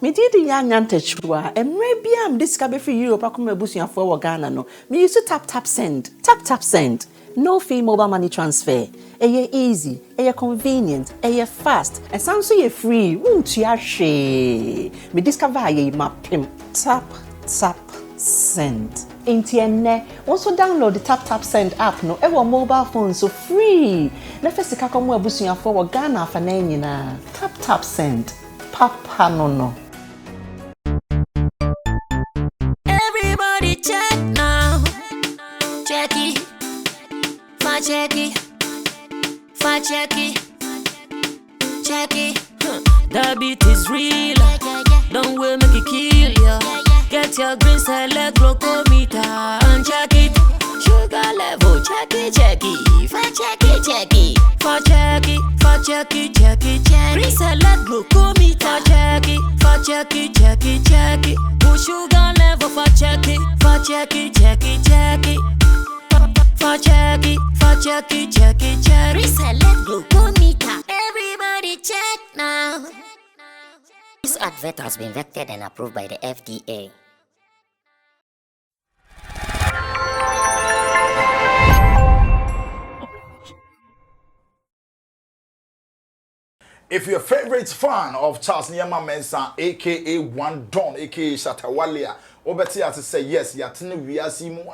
Me did young antechua, and maybe I'm discovered for you, Pacuma Busia for Ghana. No, me used to tap send, tap send. No fee mobile money transfer. Aye easy, aye convenient, aye fast, and sounds so free. Won't you share? Me discover aye mapim. Tap send. Intienne, also download the tap send app no ever mobile phone so free. Nefesi kakomo Busia for Ghana for na. Tap send. Papa no. Everybody check now. Check it. Check it. The beat is real. Don't wait, make it kill ya. Get your green select glucometer and check it. Sugar level, check it. Check it. Green select glucometer. Check it. Put sugar level for check it. Check it. Reselect glucometer. Everybody check now. This advert has been vetted and approved by the FDA. If you're a favorite fan of Charles Nyama Mensah, aka One Don, aka Shatta Wale, Obeti has to say yes, we are seeing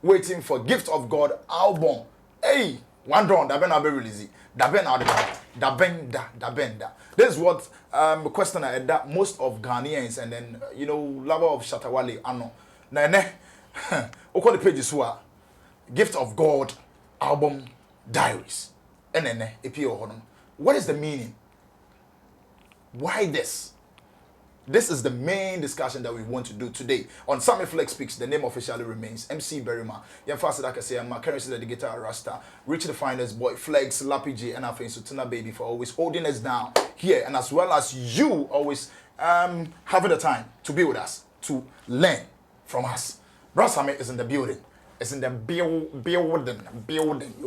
waiting for Gift of God album. Hey, One Don, that ben be released. That ben. This is what question that most of Ghanaians and then lover of Shatta Wale ano. Na oko the pages who are Gift of God album Diaries. What is the meaning? Why this? This is the main discussion that we want to do today. On Sammy Flex Speaks, the name officially remains MC Berima. Yan fast that I can say, I'm currently the guitar Rasta, Rich the Finest Boy, Flex, Lappy J, and I think Sutuna Baby for always holding us down here, and as well as you always having the time to be with us, to learn from us. Bro Sammy is in the building. It's in the building.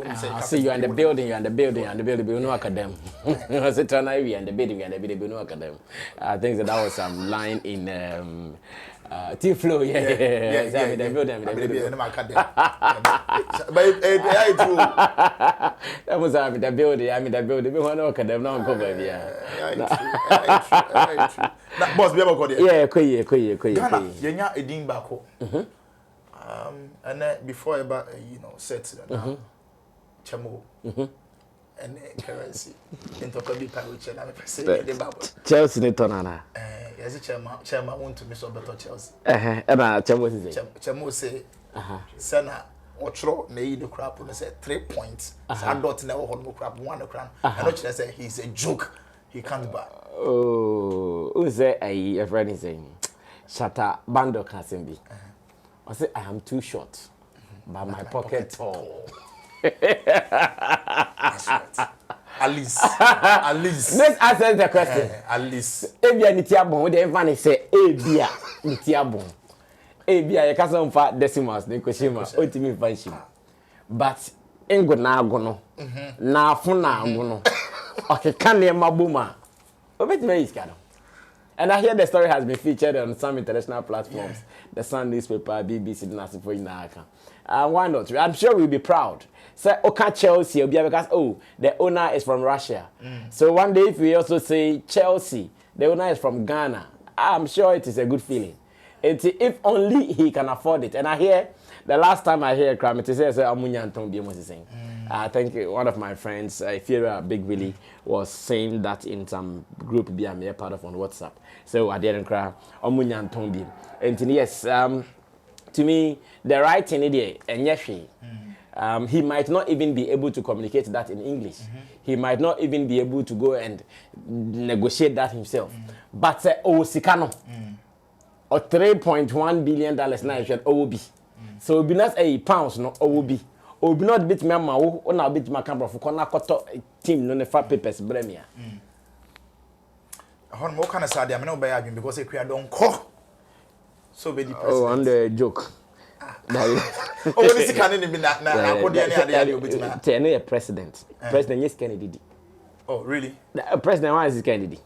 I see you in the building, we know academic. I said, turn we in the building, we know academic. I think that was some line in T-Flow, yeah. The building, that was the building, we want to academic, now go baby. That boss, be able to go there. Ghana, you're Edin Bako. And then before about set now chamo and currency into could be which and I'm saying the Bible Chelsea ni tonana yes chairman want to miss better Chelsea chamo say sana otro na yi the crap no say 3 points so dot na ho no crap one crown and no say he's a joke he can't buy who say a friend is saying Shatta Bando Kasimbi I say I am too short, but my pocket tall. That's right. Alice. Let's answer the question. Alice. Ebia nitiabon, we dey even say ebia nitiabon. Ebia you can't say decimals, ne kweshima, otimi fanshim. But engo na agono. Na afu na agono. Okay, can ne mabuma. Obetime is kado. And I hear the story has been featured on some international platforms. Yeah. The Sun newspaper, BBC, why not? I'm sure we'll be proud. Say, okay, Chelsea, because, the owner is from Russia. So one day, if we also say Chelsea, the owner is from Ghana, I'm sure it is a good feeling. If only he can afford it. And I hear, the last time I hear Kramit, he says, I think one of my friends, Ifira Big Willie, was saying that in some group I'm a part of on WhatsApp. So I didn't cry. And yes, to me, the writing idea, and yes, he might not even be able to communicate that in English. He might not even be able to go and negotiate that himself. But Sikano, or $3.1 billion now you should OB. So it be not a pounds no OB. Or be not bit me ma o na bit ma camera for corner koto team no ne fa papers bremia. Hon mo kana sad am na obey adwin because e kwa don ko. So be the president. Oh, on the joke. Oh, this can be na akodi ani ade obitima. Tell no president. President yes Kennedy. Oh, really? The president why is Kennedy?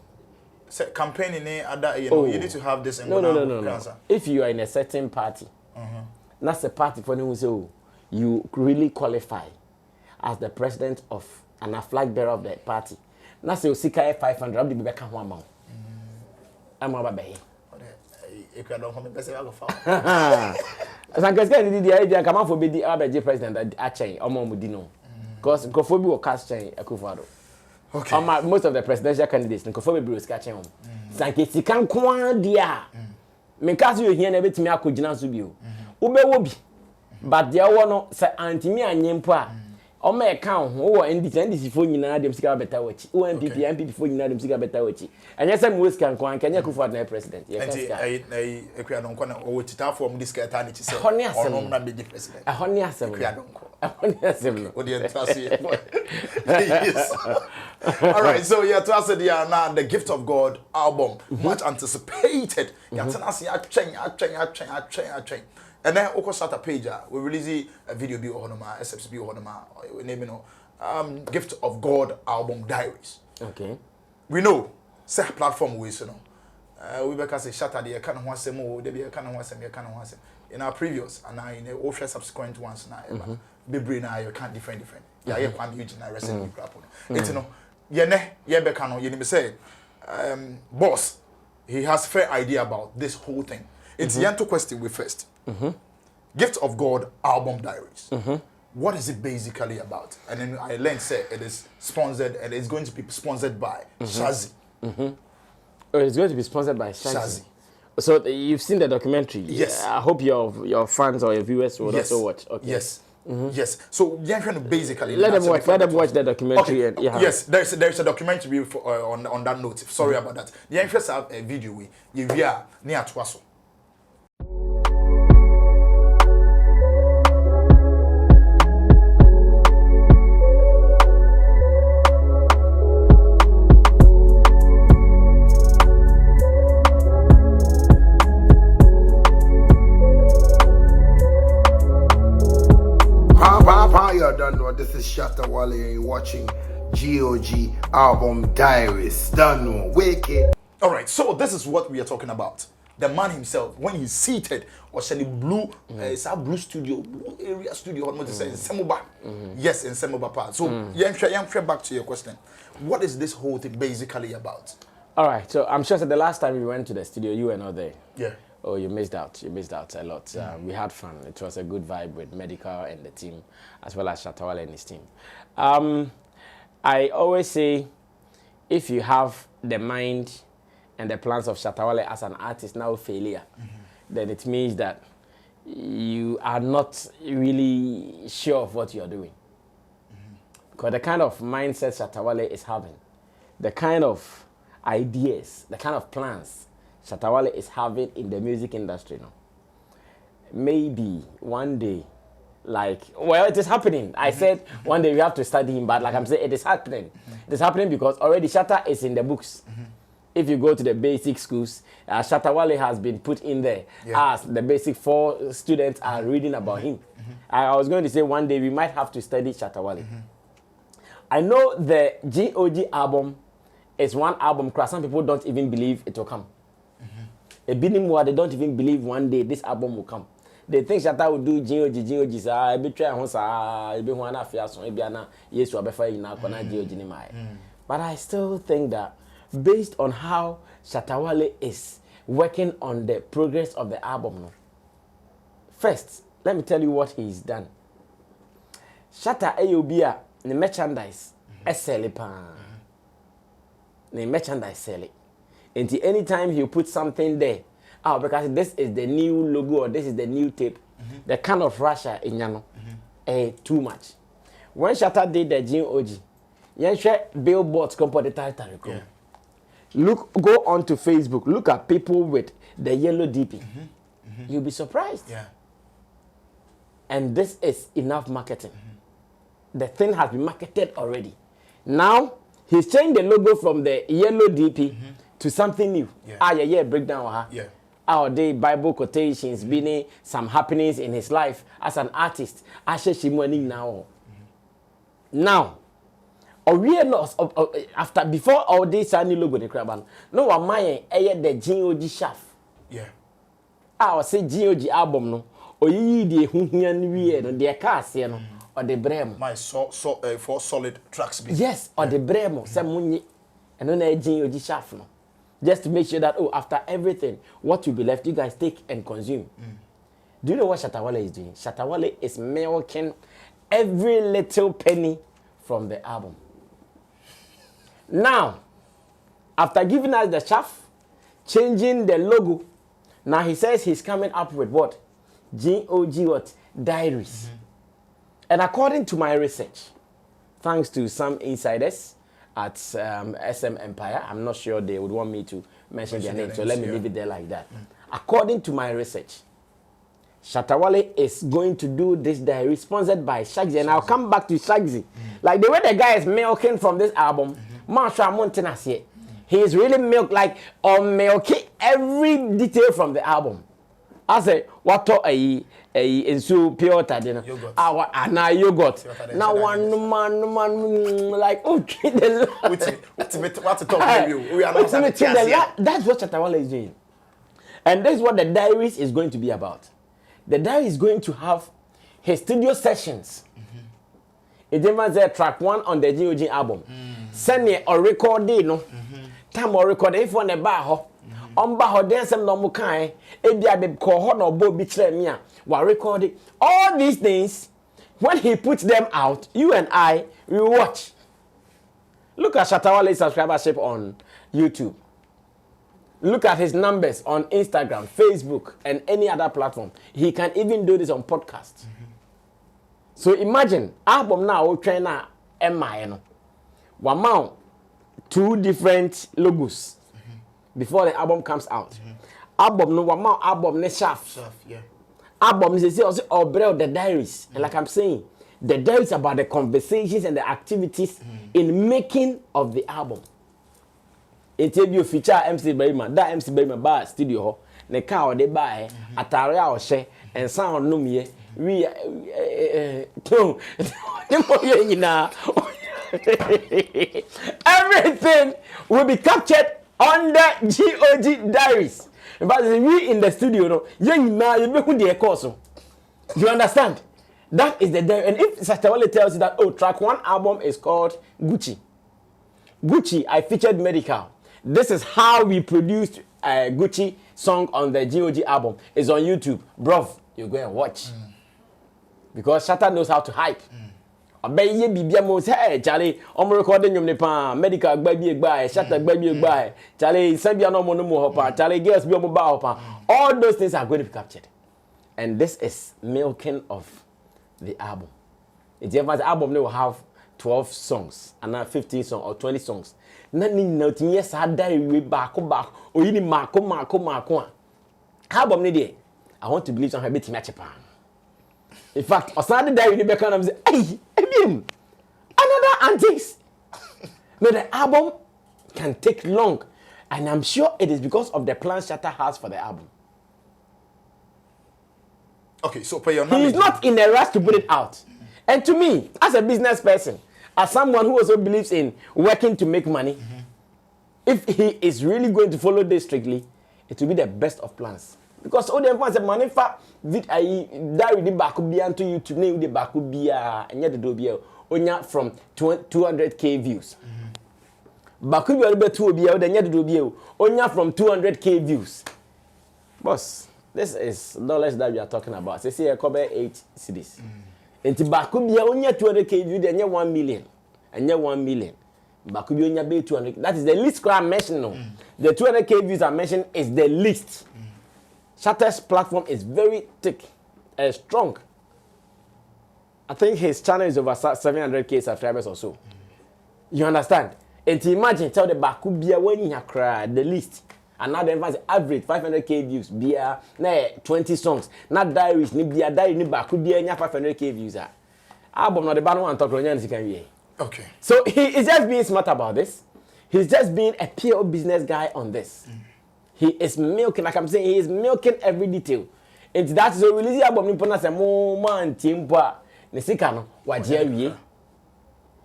campaigning other, you know, you need to have this in no. If you are in a certain party, that's a party for who say you really qualify as the president of and a flag bearer of the party. That's a Sika 500. I'm the back one amount. I'm about bay. If you don't come, let's say I go far. As I can the idea, come out for be the ABG president at Chain or Momudino. Because Kofobi will cast Chain a Kufado. Okay. Most of the presidential candidates, Kofobi Bruce catching home. Sanke Sikan Kwan dia. Because you hear never to me, I could not subio. Ube wobi. But there were no say anti me and Yempa. O me account who and this phone you know them Sika better watch. O MPP phone you know them Sika better watch. And yes, I'm West can Kenya Kufado na president. I don't want to tita from this eternity. Say, or not be the president. A honey assembly. Yes. All right, so yeah, to us now the Gift of God album, much anticipated. And then Oko Shatta page, we release a video be honoma, SFC be honoma, we name Gift of God album Diaries. Okay. We know set platform ways, you know. We better say Shatta the kind of one sem more, they be a kind of one sem, in our previous and now in the official subsequent ones now. Be brain now you can't different. Yeah, you can't use na recipe crap. It's no. Ye be can you say boss, he has fair idea about this whole thing. It's the question we first. Gift of God album Diaries. What is it basically about? And then I learned say it is sponsored and it's going to be sponsored by Shazzy. Oh, it's going to be sponsored by Shazzy. So you've seen the documentary. Yes. I hope your fans or your viewers will also watch. Okay. Yes. Yes. So you're trying to basically let them watch the documentary. Okay. And, yes, there's a documentary on that note. Sorry about that. The interest have a video we are near Twaso. This is Shatta Wale and you're watching GOG album Diaries. Done no wicked. Alright, so this is what we are talking about. The man himself, when he's seated or in blue, it's a blue studio, blue area studio, what to say in Semoba. Yes, in Semoba part. So back to your question. What is this whole thing basically about? Alright, so I'm sure that the last time we went to the studio, you were not there. Yeah. Oh, you missed out. You missed out a lot. We had fun. It was a good vibe with Medical and the team, as well as Shatta Wale and his team. I always say, if you have the mind and the plans of Shatta Wale as an artist now failure, then it means that you are not really sure of what you are doing. Because the kind of mindset Shatta Wale is having, the kind of ideas, the kind of plans Shatta Wale is having in the music industry now. Maybe one day, it is happening. I said one day we have to study him, but like I'm saying, it is happening. It is happening because already Shatta is in the books. If you go to the basic schools, Shatta Wale has been put in there as the basic 4 students are reading about him. I was going to say one day we might have to study Shatta Wale. I know the GOG album is one album, because some people don't even believe it will come. They don't even believe one day this album will come. They think Shatta will do GOG, I be trying I be one affair, so maybe ana yes to abefa in GOG ni mai. But I still think that based on how Shatta Wale is working on the progress of the album, first, let me tell you what he's done. Shatta Ayobia, the merchandise, sell the merchandise sell it. And anytime he put something there, because this is the new logo or this is the new tape, the kind of Russia in Yano, too much. When Shatta did the GOG, you share billboards come for the title. Look, go on to Facebook, look at people with the yellow DP. You'll be surprised. Yeah. And this is enough marketing. The thing has been marketed already. Now, he's changed the logo from the yellow DP to something new. Breakdown. Our day Bible quotations, being some happenings in his life as an artist. Now, Or we no after before all this any logo the crab no wa my the GOG shaft. Yeah. I say GOG album no. Or ye the huhian we no the car say no or the bremo. My for solid tracks. Yes, or the bremo say munyi and no GOG shaft no. Just to make sure that after everything what will be left you guys take and consume. Do you know what Shatta Wale is doing? Shatta Wale is milking every little penny from the album. Now, after giving us the shaft, changing the logo, now he says he's coming up with what? GOG what? Diaries. And according to my research, thanks to some insiders at SM Empire, I'm not sure they would want me to mention their name, so let me leave it there like that. According to my research, Shatta Wale is going to do this diary sponsored by Shagzy, and I'll come back to Shagzy. Like the way the guy is milking from this album, he is really milking every detail from the album. I say, what a pure tadina. Yogurt. Now one man like okay What to talk to you? We are not that's what Shatta Wale is doing. And this is what the diaries is going to be about. The diary is going to have his studio sessions. It even says track 1 on the GOG album. Send me or record it, no. Time or record if one a bar on bar dance and no mukai. If you have call hot or bo betray me, while recording all these things, when he puts them out, you and I will watch. Look at Shatta Wale's subscribership on YouTube. Look at his numbers on Instagram, Facebook, and any other platform. He can even do this on podcast. So imagine, album now, we train now, one mount 2 different logos before the album comes out. Album no one mount album ne shaft. Yeah. Album is also the diaries. And like I'm saying, the diaries about the conversations and the activities in making of the album. Interview feature MC Berryman, that MC Berryman bar studio ho, ne car de buy, atare a she, and sound no me, we everything will be captured on the GOG diaries. But we in the studio, no, you understand? That is the diary. And if Shatta Wale tells you that, track 1 album is called Gucci. Gucci, I featured Medical. This is how we produced a Gucci song on the GOG album. It's on YouTube. Bro, you go and watch. Because Shatta knows how to hype. Obey bibia mo say Charlie, recording yum nepa, Medical baby buy, Shatta baby buy, Charlie, Sabia no mo hopa, Charlie girls be hopa. All those things are going to be captured. And this is milking of the album. It's the album will have 12 songs, and now 15 songs or 20 songs. Nothing nothing yes I die we back or you marco. Album ni I want to believe some habit match. In fact, I started there in the back and I'm saying, hey, another antics. No, the album can take long, and I'm sure it is because of the plans Shatta has for the album. Okay, so for your he is not in a rush to put it out. And to me, as a business person, as someone who also believes in working to make money, if he is really going to follow this strictly, it will be the best of plans. Because all the ones money for diary the back be to YouTube name the back be and yet the dobia onya from 200k views. Back be able to be out and yet the dobia onya from 200k views. Boss, this is dollars that we are talking about. Say say cover 8 cities. And baku be onya 200k views and yet 1 million. And yet 1 million. Baku be onya be 200. That is the least I mentioned. No. The 200k views I mentioned is the least. Shatta's platform is very thick and strong. I think his channel is over 700k subscribers or so. You understand? And to imagine, tell the baku beer when you cry the least. And now the average 500k views, beer, 20 songs. Not diaries, ni beer, diary, ni baku beer, 500k views. Album not the bad one talk on. Okay. So he is just being smart about this. He's just being a pure business guy on this. He is milking, like I'm saying, he is milking every detail. And that's the release album. Nippona say mo man timpa. Nesika no waje awie.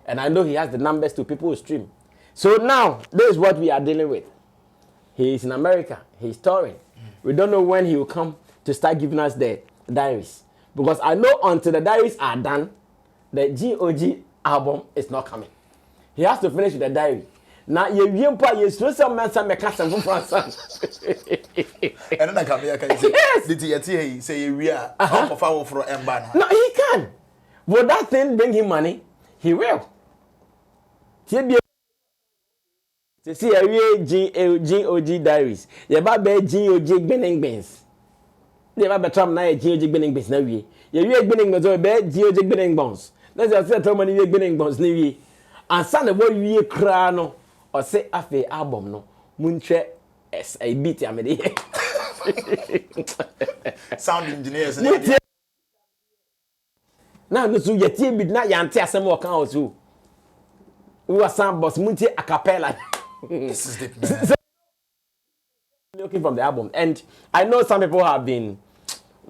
And I know he has the numbers to people who stream. So now, this is what we are dealing with. He is in America. He's touring. We don't know when he will come to start giving us the diaries. Because I know until the diaries are done, the GOG album is not coming. He has to finish with the diary. Now, you still some man some mechanism from France. And then I come here, can say, yes. Did he say we are for Mbana? No, he can. Will that thing bring him money? He will. To see a real GOG diaries. You about be GOG Benning Bens. You about Trump now GOG Benning Bens now. You real Benning Bens or be GOG Benning Bones. That's just say how many Benning Bones now. And some the boy you cry no or say afe album no. Munche as a beat amedi. Sound engineers. Now no so yet bit na yante asem wo kan osu. We were some boss munti a cappella. This is the looking from the album, and I know some people have been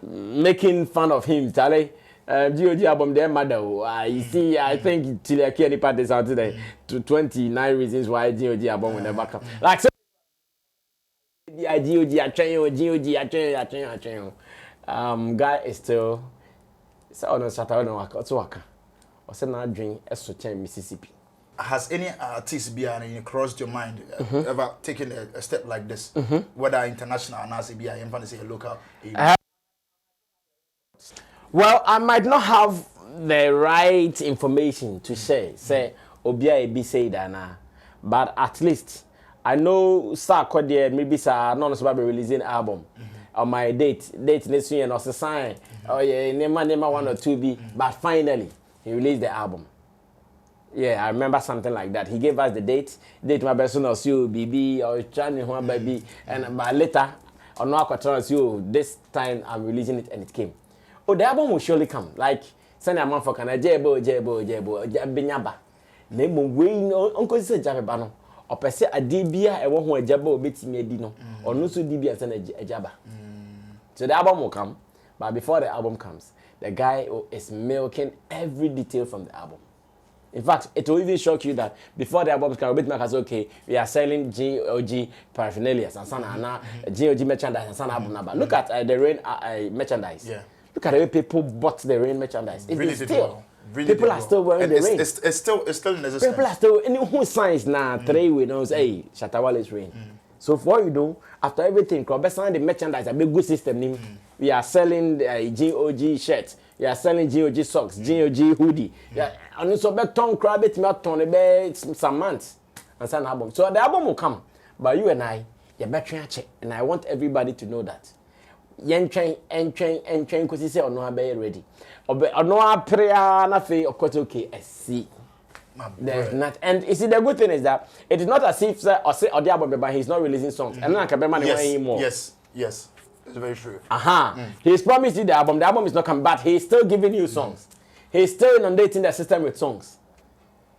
making fun of him. Charlie, GOG album, their mother. You see, I think till any part is out today to 29 reasons why GOG album will never come. Like so, GOG, guy is still. So no Shatta Wale no waka. O say na dream esoche Mississippi. Has any artist been crossed your mind ever taken a step like this, whether international or not, and say local? Well, I might not have the right information to share. Say Obia Ebi say that but at least I know Sir Kodie maybe Sir not supposed to be releasing album on my date next year and also sign. Oh yeah, Nema 1 or 2B, but finally he released the album. Yeah, I remember something like that. He gave us the date my best son or you, BB or Chani one baby, and by later, on no you this time I'm releasing it and it came. Oh, the album will surely come. Like send a man for Kana Jebo Binyaba. Name way no Uncle said Jabano. Or per se a DBA, I want who a jabo bit me dino, or no so DBA send a jabba. So the album will come, but before the album comes, the guy is milking every detail from the album. In fact, it will even shock you that before the album comes, Bitmark okay, we are selling GOG paraphernalia and sana GOG merchandise and sana album number. Look at the Rain merchandise. Yeah. Look at the way people bought the Rain merchandise. It really still. Well. Really people are still wearing the Rain. It's still necessary. People are still. And who signs now? 3 we know say, hey, Shatta Wale's Rain. So for what you do after everything, because the merchandise a big good system. We are selling GOG shirts. We are selling GOG socks, GOG hoodie. Yeah, and so be ton crab it me ton be some months and send album. So the album will come, but you and I, you better check, and I want everybody to know that. Yen train because say ono be ready. Ono prayer na fe okay, I see. There's not, and you see the good thing is that it is not as if or say or the album but he's not releasing songs. And then can be money anymore. Yes. It's very true. He's promised you the album is not coming, but he's still giving you songs. He's still inundating the system with songs.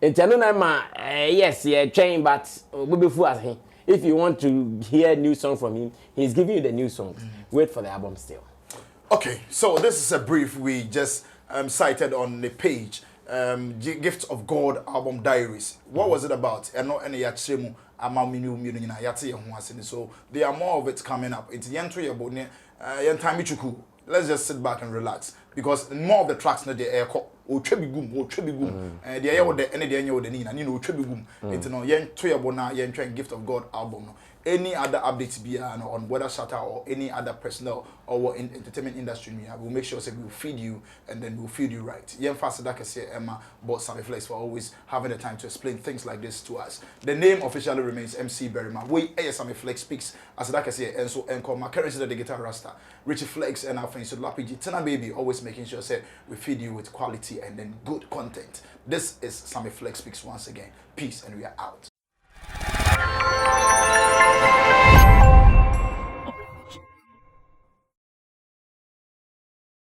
Yes, train, but before as him. If you want to hear new song from him, he's giving you the new songs. Wait for the album still. Okay, so this is a brief we just cited on the page. Gift of God album Diaries. What was it about? And not any yachemu amaminu na yati yahwasini. So there are more of it coming up. It's yentry about yentamichuku. Let's just sit back and relax because more of the tracks na the air o trebigum the air with the any the any with the nina ni no trebigum. It's no yentry about na yentry Gift of God album. Any other updates be on whether Shatta or any other personnel or in entertainment industry we have, we'll make sure we will feed you and then we'll feed you right. Yen faster that can say Emma bought Sammy Flex for always having the time to explain things like this to us. The name officially remains MC Berryman. We Sammy Flex speaks as that can say and so encore my currency the guitar rasta. Richie Flex and our friends so Lapiji Tina Baby always making sure say we feed you with quality and then good content. This is Sammy Flex speaks once again. Peace and we are out.